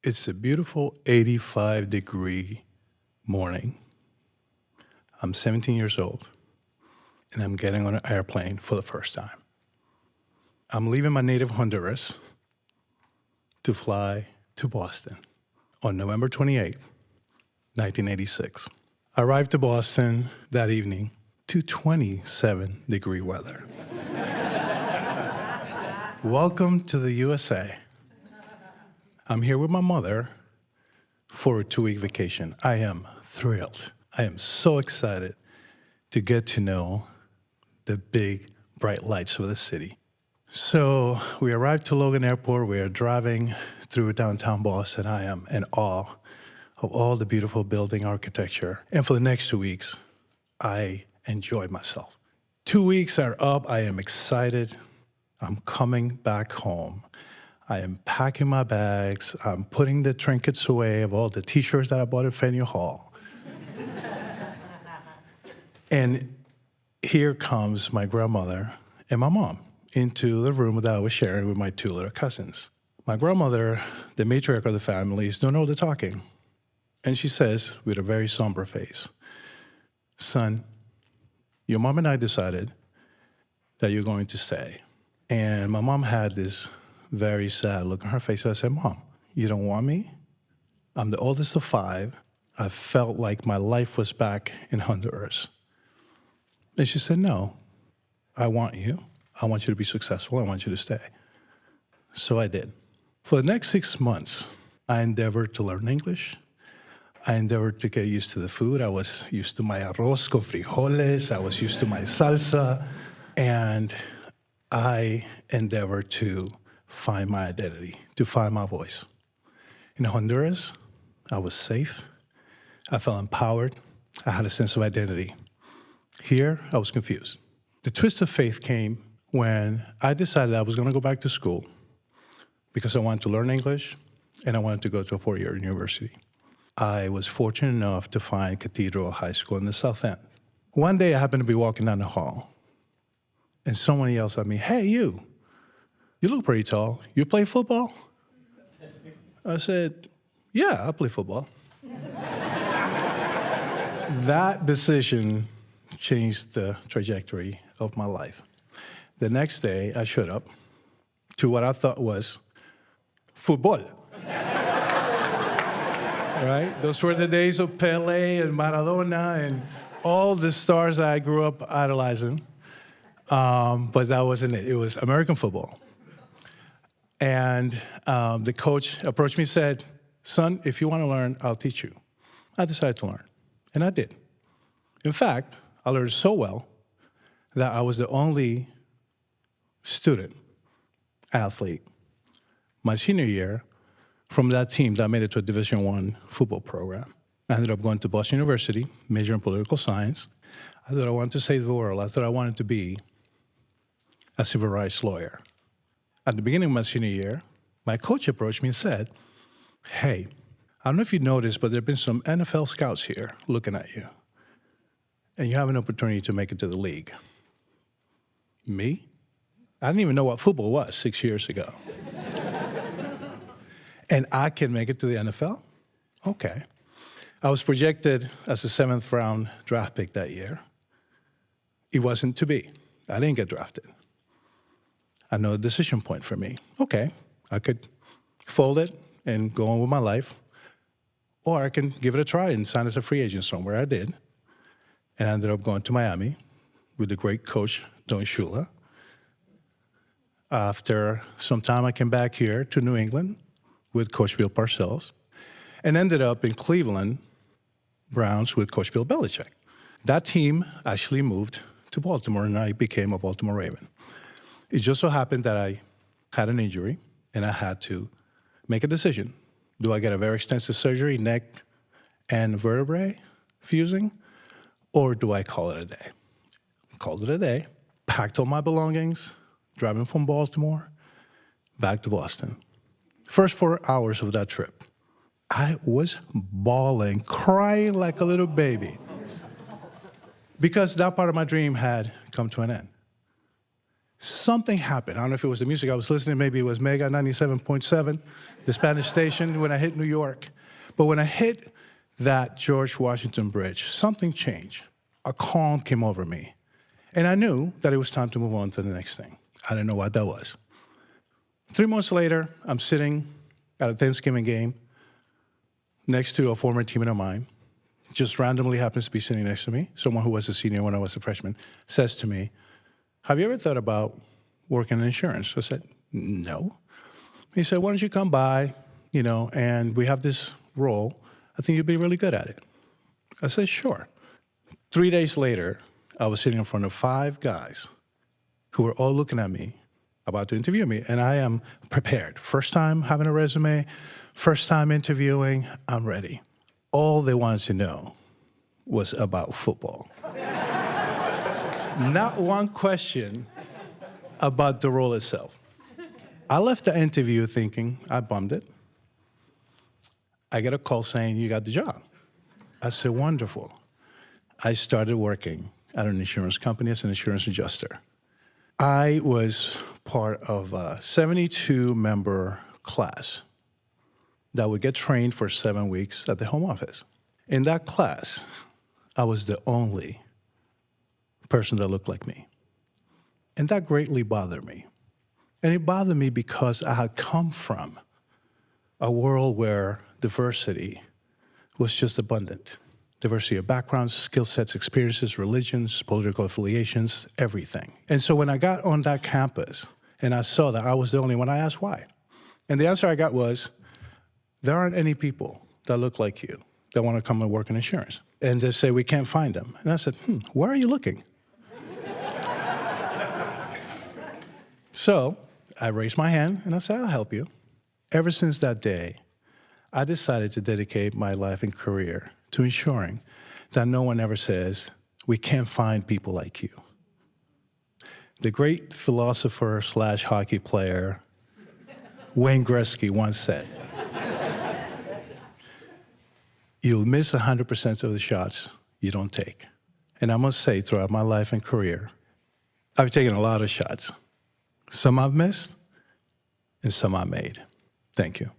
It's a beautiful 85-degree morning. I'm 17 years old, and I'm getting on an airplane for the first time. I'm leaving my native Honduras to fly to Boston on November 28, 1986. I arrived to Boston that evening to 27-degree weather. Welcome to the USA. I'm here with my mother for a 2-week vacation. I am thrilled. I am so excited to get to know the big, bright lights of the city. So we arrived to Logan Airport. We are driving through downtown Boston. I am in awe of all the beautiful building architecture. And for the next 2 weeks, I enjoyed myself. 2 weeks are up. I am excited. I'm coming back home. I am packing my bags. I'm putting the trinkets away of all the T-shirts that I bought at Faneuil Hall. And here comes my grandmother and my mom into the room that I was sharing with my 2 little cousins. My grandmother, the matriarch of the family, is doing all the talking. And she says, with a very somber face, "Son, your mom and I decided that you're going to stay." And my mom had this very sad look on her face. I said, "Mom, you don't want me? I'm the oldest of 5. I felt like my life was back in Honduras." And she said, "No, I want you. I want you to be successful. I want you to stay." So I did. For the next 6 months, I endeavored to learn English. I endeavored to get used to the food. I was used to my arroz con frijoles. I was used to my salsa. And I endeavored to find my identity, to find my voice. In Honduras, I was safe. I felt empowered. I had a sense of identity. Here, I was confused. The twist of faith came when I decided I was going to go back to school because I wanted to learn English and I wanted to go to a 4-year university. I was fortunate enough to find Cathedral High School in the South End. One day, I happened to be walking down the hall, and someone yells at me, "Hey, you look pretty tall. You play football?" I said, "Yeah, I play football." That decision changed the trajectory of my life. The next day, I showed up to what I thought was football. Right? Those were the days of Pelé and Maradona and all the stars that I grew up idolizing. But that wasn't it. It was American football. And the coach approached me and said, "Son, if you want to learn, I'll teach you." I decided to learn, and I did. In fact, I learned so well that I was the only student, athlete, my senior year, from that team that made it to a Division I football program. I ended up going to Boston University, major in political science. I thought I wanted to save the world. I thought I wanted to be a civil rights lawyer. At the beginning of my senior year, my coach approached me and said, "Hey, I don't know if you noticed, but there have been some NFL scouts here looking at you, and you have an opportunity to make it to the league." Me? I didn't even know what football was 6 years ago. And I can make it to the NFL? Okay. I was projected as a 7th-round draft pick that year. It wasn't to be. I didn't get drafted. Another decision point for me. Okay, I could fold it and go on with my life, or I can give it a try and sign as a free agent somewhere. I did, and I ended up going to Miami with the great coach, Don Shula. After some time, I came back here to New England with Coach Bill Parcells, and ended up in Cleveland Browns with Coach Bill Belichick. That team actually moved to Baltimore, and I became a Baltimore Raven. It just so happened that I had an injury, and I had to make a decision. Do I get a very extensive surgery, neck and vertebrae fusing, or do I call it a day? Called it a day, packed all my belongings, driving from Baltimore back to Boston. First 4 hours of that trip, I was bawling, crying like a little baby, because that part of my dream had come to an end. Something happened. I don't know if it was the music I was listening, maybe it was Mega 97.7, the Spanish station, when I hit New York. But when I hit that George Washington Bridge, something changed. A calm came over me. And I knew that it was time to move on to the next thing. I didn't know what that was. 3 months later, I'm sitting at a Thanksgiving game next to a former teammate of mine. Just randomly happens to be sitting next to me. Someone who was a senior when I was a freshman says to me, "Have you ever thought about working in insurance?" I said, "No." He said, "Why don't you come by, and we have this role. I think you'd be really good at it." I said, "Sure." 3 days later, I was sitting in front of 5 guys who were all looking at me, about to interview me, and I am prepared. First time having a resume, first time interviewing, I'm ready. All they wanted to know was about football. Not one question about the role itself. I left the interview thinking I bummed it. I get a call saying, "You got the job." I said, "Wonderful." I started working at an insurance company as an insurance adjuster. I was part of a 72-member class that would get trained for 7 weeks at the home office. In that class, I was the only person that looked like me. And that greatly bothered me. And it bothered me because I had come from a world where diversity was just abundant. Diversity of backgrounds, skill sets, experiences, religions, political affiliations, everything. And so when I got on that campus and I saw that I was the only one, I asked why. And the answer I got was, there aren't any people that look like you that want to come and work in insurance. And they say, we can't find them. And I said, where are you looking? So I raised my hand and I said, I'll help you. Ever since that day, I decided to dedicate my life and career to ensuring that no one ever says, we can't find people like you. The great philosopher / hockey player, Wayne Gretzky, once said, you'll miss 100% of the shots you don't take. And I must say, throughout my life and career, I've taken a lot of shots. Some I've missed, and some I made. Thank you.